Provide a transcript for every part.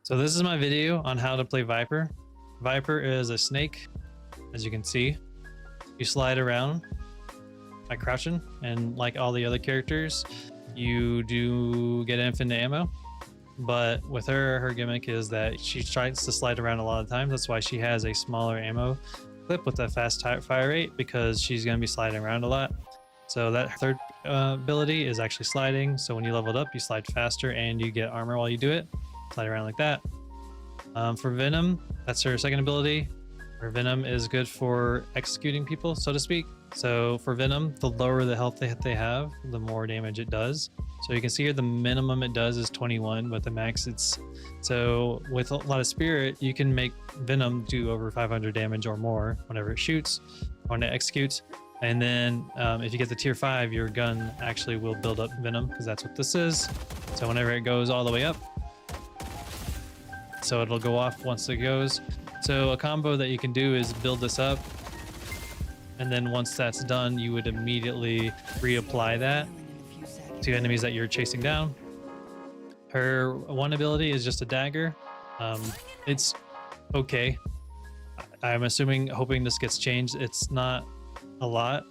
So this is my video on how to play Viper. Viper is a snake, as you can see. You slide around by crouching, and like all the other characters, you do get infinite ammo. But with her gimmick is that she tries to slide around a lot of times. That's why she has a smaller ammo clip with a fast fire rate, because she's going to be sliding around a lot. So that third ability is actually sliding. So when you level it up, you slide faster and you get armor while you do it. Slide around like that. For Venom, that's her second ability. Her Venom is good for executing people, so to speak. So for Venom, the lower the health they have, the more damage it does. So you can see here the minimum it does is 21, but the max it's... So with a lot of spirit, you can make Venom do over 500 damage or more whenever it shoots, when it executes. And then if you get the tier 5, your gun actually will build up Venom, because that's what this is. So whenever it goes all the way up, so it'll go off once it goes. So a combo that you can do is build this up, and then once that's done, you would immediately reapply that to enemies that you're chasing down. Her one ability is just a dagger. It's okay. I'm hoping this gets changed. It's not a lot.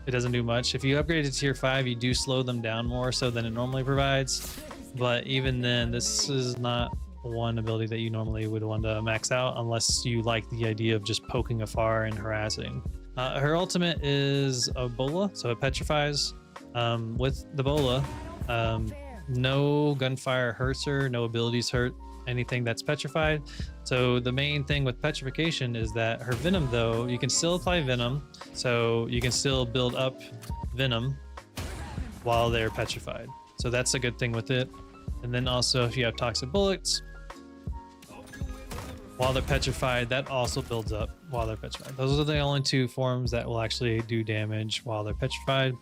It doesn't do much. If you upgrade to tier 5, you do slow them down more so than it normally provides. But even then, this is not one ability that you normally would want to max out unless you like the idea of just poking afar and harassing. Her ultimate is a bola, so it petrifies. With the bola, no gunfire hurts her, no abilities hurt anything that's petrified. So the main thing with petrification is that her Venom, though, you can still apply Venom, so you can still build up Venom while they're petrified. So that's a good thing with it. And then also if you have toxic bullets while they're petrified, that also builds up while they're petrified. Those are the only two forms that will actually do damage while they're petrified.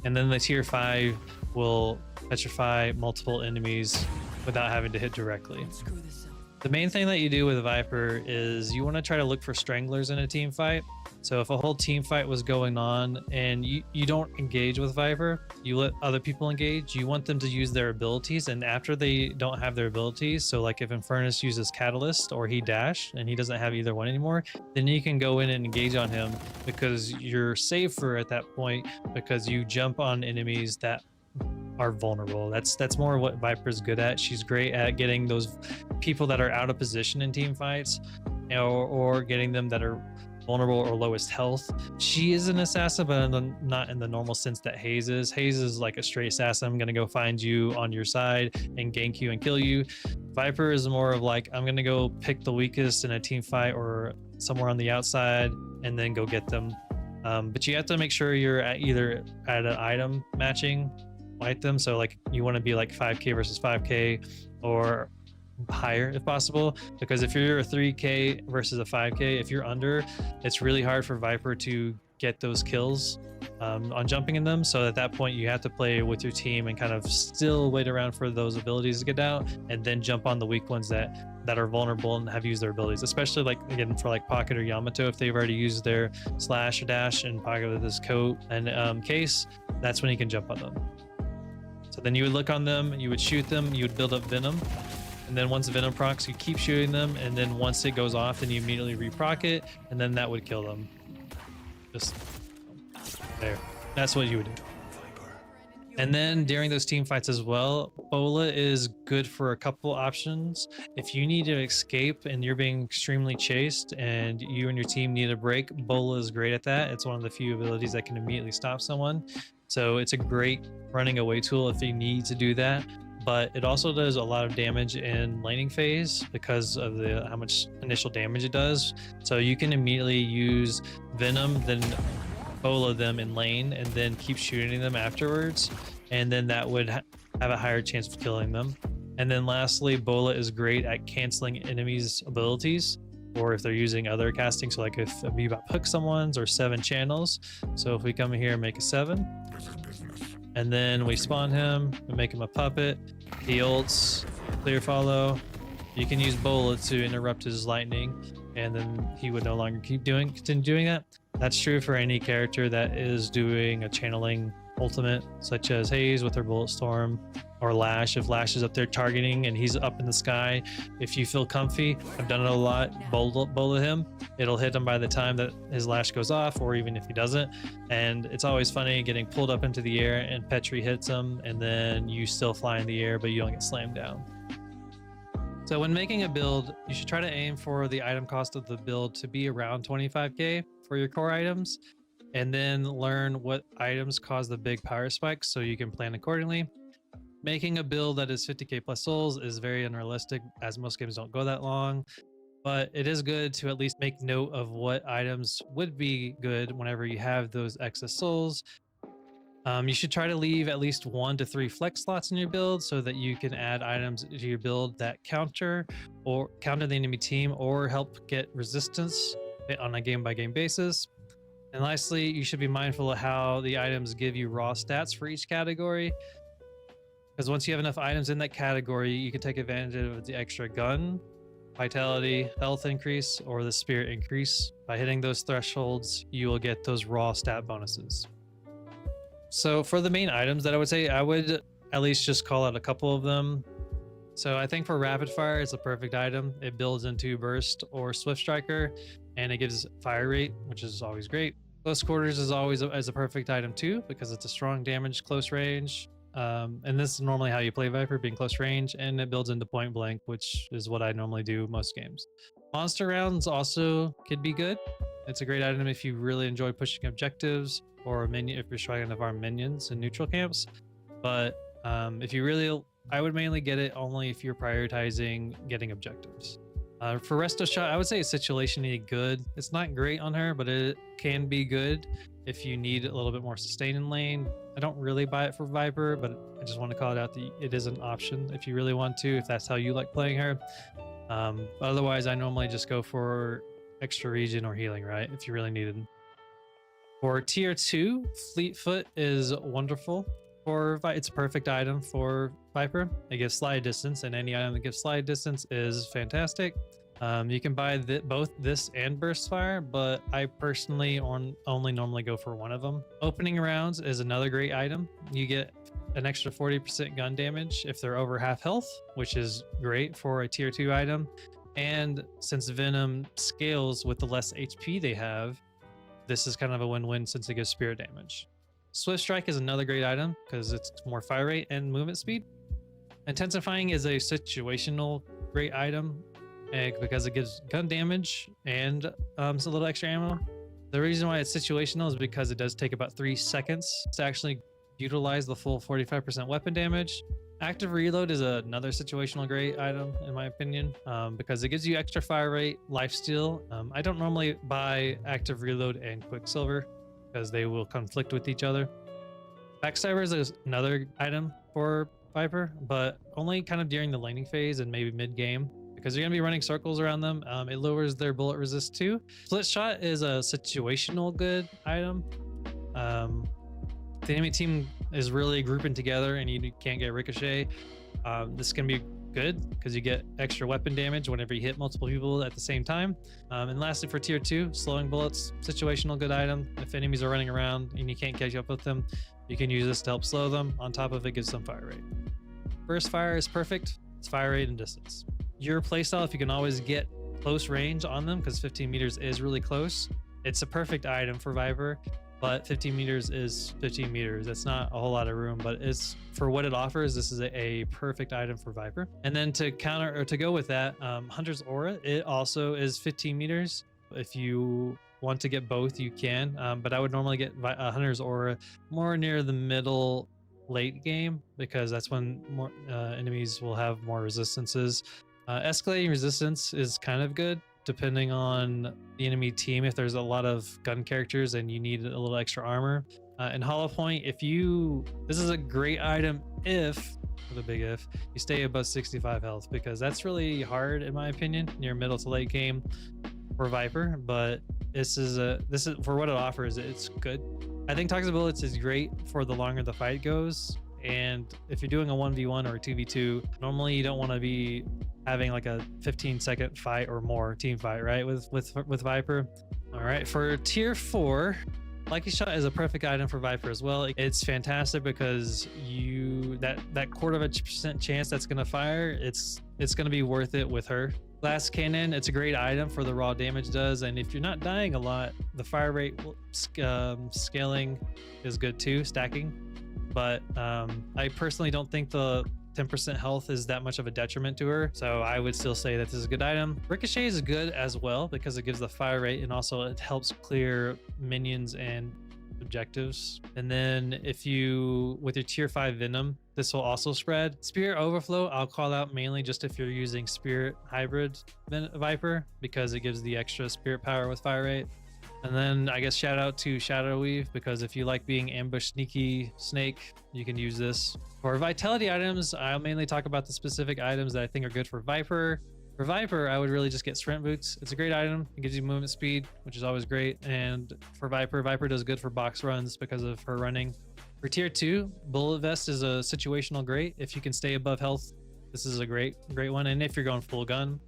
And then the tier 5 will petrify multiple enemies without having to hit directly. The main thing that you do with Viper is you want to try to look for stranglers in a team fight. So if a whole team fight was going on and you don't engage with Viper, you let other people engage, you want them to use their abilities, and after they don't have their abilities, so like if Infernus uses Catalyst or he dash and he doesn't have either one anymore, then you can go in and engage on him, because you're safer at that point, because you jump on enemies that are vulnerable. That's more what Viper's good at. She's great at getting those people that are out of position in team fights, or getting them that are vulnerable or lowest health. She is an assassin, but not in the normal sense that Hayes is. Hayes is like a straight assassin. I'm gonna go find you on your side and gank you and kill you. Viper is more of like, I'm gonna go pick the weakest in a team fight or somewhere on the outside and then go get them. But you have to make sure you're either at an item matching like them, so like you want to be like 5k versus 5k or higher if possible, because if you're a 3k versus a 5k, if you're under, it's really hard for Viper to get those kills on jumping in them. So at that point you have to play with your team and kind of still wait around for those abilities to get out, and then jump on the weak ones that are vulnerable and have used their abilities, especially like again for like Pocket or Yamato. If they've already used their slash or dash and Pocket with his coat and case, that's when you can jump on them. So then you would look on them, you would shoot them, you would build up Venom, and then once Venom procs, you keep shooting them, and then once it goes off, then you immediately reproc it, and then that would kill them. Just there. That's what you would do. And then during those team fights as well, Bola is good for a couple options. If you need to escape and you're being extremely chased and you and your team need a break, Bola is great at that. It's one of the few abilities that can immediately stop someone. So it's a great running away tool if you need to do that. But it also does a lot of damage in laning phase because of how much initial damage it does. So you can immediately use Venom, then Bola them in lane, and then keep shooting them afterwards, and then that would have a higher chance of killing them. And then lastly, Bola is great at canceling enemies' abilities, or if they're using other casting. So like if you about hook someone's or 7 channels. So if we come here and make a 7, and then we spawn him and make him a puppet, he ults, clear follow, you can use Bola to interrupt his lightning, and then he would no longer continue doing that. That's true for any character that is doing a channeling ultimate, such as Hayes with her Bullet Storm, or Lash if Lash is up there targeting and he's up in the sky. If you feel comfy, I've done it a lot, bola him. It'll hit him by the time that his Lash goes off, or even if he doesn't. And it's always funny getting pulled up into the air and Petri hits him, and then you still fly in the air, but you don't get slammed down. So when making a build, you should try to aim for the item cost of the build to be around 25k for your core items, and then learn what items cause the big power spikes so you can plan accordingly. Making a build that is 50k plus souls is very unrealistic, as most games don't go that long, but it is good to at least make note of what items would be good whenever you have those excess souls. You should try to leave at least 1 to 3 flex slots in your build so that you can add items to your build that counter the enemy team or help get resistance on a game-by-game basis. And lastly, you should be mindful of how the items give you raw stats for each category, because once you have enough items in that category, you can take advantage of the extra gun, vitality, health increase, or the spirit increase. By hitting those thresholds, you will get those raw stat bonuses. So for the main items that I would say, I would at least just call out a couple of them. So I think for rapid fire, it's a perfect item. It builds into burst or swift striker, and it gives fire rate, which is always great. Close quarters is always a perfect item too, because it's a strong damage close range. And this is normally how you play Viper, being close range, and it builds into point blank, which is what I normally do most games. Monster rounds also could be good. It's a great item if you really enjoy pushing objectives, or if you're trying to farm minions in neutral camps. But if you really, I would mainly get it only if you're prioritizing getting objectives. For Resto Shot, I would say it's situationally good. It's not great on her, but it can be good if you need a little bit more sustain in lane. I don't really buy it for Viper, but I just want to call it out that it is an option if you really want to, if that's how you like playing her. Otherwise, I normally just go for extra regen or healing, right, if you really need it. For tier 2, Fleetfoot is wonderful. It's a perfect item for Viper. It gives slide distance, and any item that gives slide distance is fantastic. You can buy both this and burst fire, but I personally only normally go for one of them. Opening rounds is another great item. You get an extra 40% gun damage if they're over half health, which is great for a tier 2 item. And since Venom scales with the less HP they have, this is kind of a win-win since it gives spirit damage. Swift Strike is another great item because it's more fire rate and movement speed. Intensifying is a situational great item because it gives gun damage and a little extra ammo. The reason why it's situational is because it does take about 3 seconds to actually utilize the full 45% weapon damage. Active Reload is another situational great item in my opinion, because it gives you extra fire rate, lifesteal. I don't normally buy Active Reload and Quicksilver because they will conflict with each other. Backstabber is another item for Viper, but only kind of during the laning phase and maybe mid game, because you're going to be running circles around them. It lowers their bullet resist too. Split Shot is a situational good item. The enemy team is really grouping together and you can't get ricochet. This can be good because you get extra weapon damage whenever you hit multiple people at the same time. And lastly, for tier 2, slowing bullets, situational good item. If enemies are running around and you can't catch up with them, you can use this to help slow them. On top of it, gives some fire rate. Burst fire is perfect. It's fire rate and distance. Your playstyle, if you can always get close range on them, because 15 meters is really close, it's a perfect item for Viper. But 15 meters is 15 meters. That's not a whole lot of room, but it's for what it offers. This is a perfect item for Viper. And then to counter or to go with that, Hunter's Aura, it also is 15 meters. If you want to get both, you can. But I would normally get Hunter's Aura more near the middle late game, because that's when more enemies will have more resistances. Escalating resistance is kind of good, depending on the enemy team. If there's a lot of gun characters and you need a little extra armor. And Hollow Point, this is a great item if, with a big if, you stay above 65 health, because that's really hard in my opinion, near middle to late game for Viper. But this is for what it offers, it's good. I think Toxic Bullets is great for the longer the fight goes. And if you're doing a 1v1 or a 2v2, normally you don't want to be having like a 15-second fight or more team fight, right? With Viper. All right, for tier 4, Lucky Shot is a perfect item for Viper as well. It's fantastic because that quarter of a percent chance that's gonna fire, it's gonna be worth it with her. Glass Cannon, it's a great item for the raw damage does, and if you're not dying a lot, the fire rate scaling is good too, stacking. But I personally don't think the 10% health is that much of a detriment to her, so I would still say that this is a good item. Ricochet is good as well because it gives the fire rate and also it helps clear minions and objectives. And then if you, with your tier 5 Venom, this will also spread. Spirit Overflow, I'll call out mainly just if you're using Spirit Hybrid Viper because it gives the extra spirit power with fire rate. And then I guess shout out to Shadow Weave because if you like being ambush sneaky snake, you can use this. For vitality items, I'll mainly talk about the specific items that I think are good for Viper. For Viper, I would really just get Sprint Boots. It's a great item. It gives you movement speed, which is always great. And for Viper, Viper does good for box runs because of her running. For tier 2, Bullet Vest is a situational great. If you can stay above health, this is a great one. And if you're going full gun,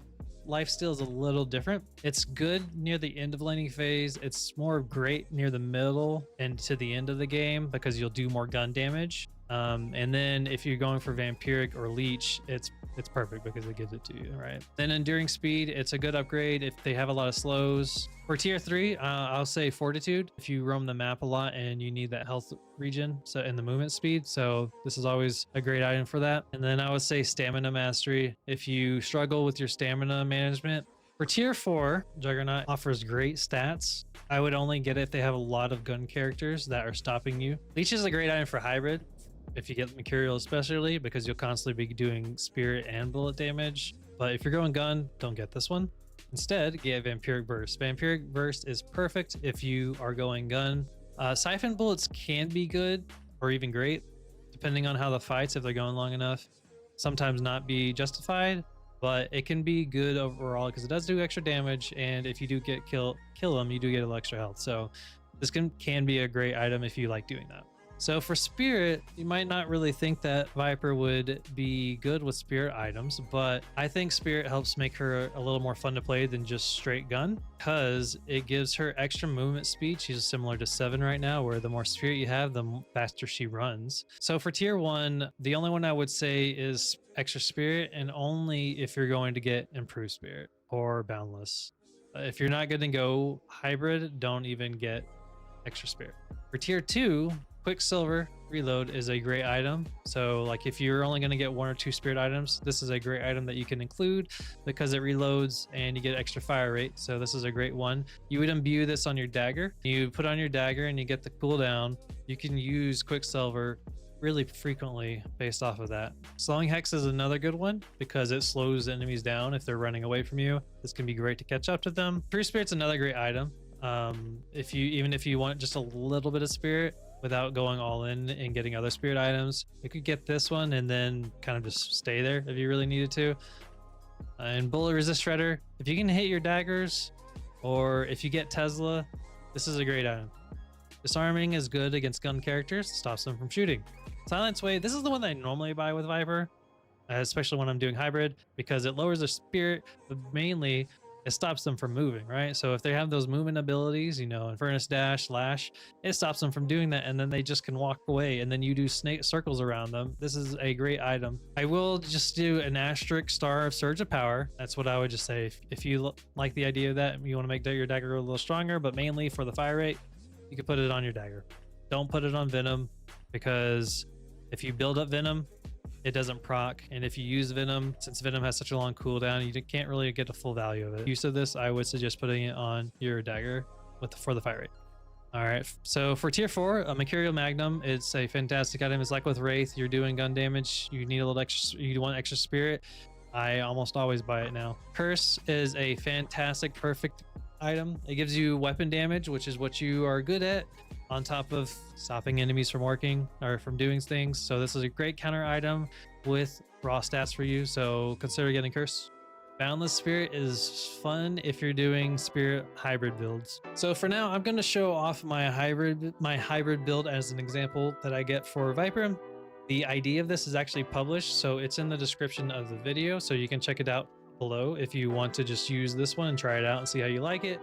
lifesteal is a little different. It's good near the end of laning phase. It's more great near the middle and to the end of the game because you'll do more gun damage. And then if you're going for Vampiric or Leech, it's perfect because it gives it to you, right? Then Enduring Speed, it's a good upgrade if they have a lot of slows. For tier 3, I'll say Fortitude if you roam the map a lot and you need that health regen and the movement speed. So this is always a great item for that. And then I would say Stamina Mastery if you struggle with your stamina management. For tier 4, Juggernaut offers great stats. I would only get it if they have a lot of gun characters that are stopping you. Leech is a great item for hybrid if you get Mercurial especially because you'll constantly be doing spirit and bullet damage. But if you're going gun, don't get this one. Instead, get Vampiric Burst. Vampiric Burst is perfect if you are going gun. Siphon bullets can be good or even great, depending on how the fights, if they're going long enough, sometimes not be justified, but it can be good overall because it does do extra damage. And if you do get kill them, you do get a little extra health. So this can be a great item if you like doing that. So for Spirit, you might not really think that Viper would be good with Spirit items, but I think Spirit helps make her a little more fun to play than just straight gun because it gives her extra movement speed. She's similar to 7 right now, where the more Spirit you have, the faster she runs. So for tier 1, the only one I would say is extra Spirit, and only if you're going to get improved Spirit or Boundless. If you're not going to go hybrid, don't even get extra Spirit. For tier 2, Quicksilver Reload is a great item. So like if you're only going to get 1 or 2 spirit items, this is a great item that you can include because it reloads and you get extra fire rate. So this is a great one. You would imbue this on your dagger. You put on your dagger and you get the cooldown. You can use Quicksilver really frequently based off of that. Slowing Hex is another good one because it slows enemies down if they're running away from you. This can be great to catch up to them. True Spirit's another great item. If you want just a little bit of spirit without going all in and getting other spirit items, you could get this one and then kind of just stay there if you really needed to. And Bullet Resist Shredder, if you can hit your daggers or if you get Tesla, this is a great item. Disarming is good against gun characters, stops them from shooting. Silence Wave, this is the one that I normally buy with Viper, especially when I'm doing hybrid, because it lowers their spirit, but mainly it stops them from moving, right? So if they have those movement abilities, you know, Infernus Dash, Lash, it stops them from doing that, and then they just can walk away, and then you do snake circles around them. This is a great item. I will just do an asterisk Star of Surge of Power. That's what I would just say. If you like the idea of that, you want to make your dagger a little stronger, but mainly for the fire rate, you can put it on your dagger. Don't put it on Venom, because if you build up Venom, it doesn't proc, and if you use Venom, since Venom has such a long cooldown, you can't really get the full value of it. Use of this, I would suggest putting it on your dagger for the fire rate. All right, so for tier 4, a Mercurial Magnum, it's a fantastic item. It's like with Wraith, you're doing gun damage, you need a little extra, you want extra spirit. I almost always buy it now. Curse is a fantastic, perfect item. It gives you weapon damage, which is what you are good at, on top of stopping enemies from working or from doing things. So this is a great counter item with raw stats for you, so consider getting Curse. Boundless Spirit is fun if you're doing spirit hybrid builds. So for now, I'm going to show off my hybrid build as an example that I get for Viper. The ID of this is actually published, so it's in the description of the video, so you can check it out below if you want to just use this one and try it out and see how you like it.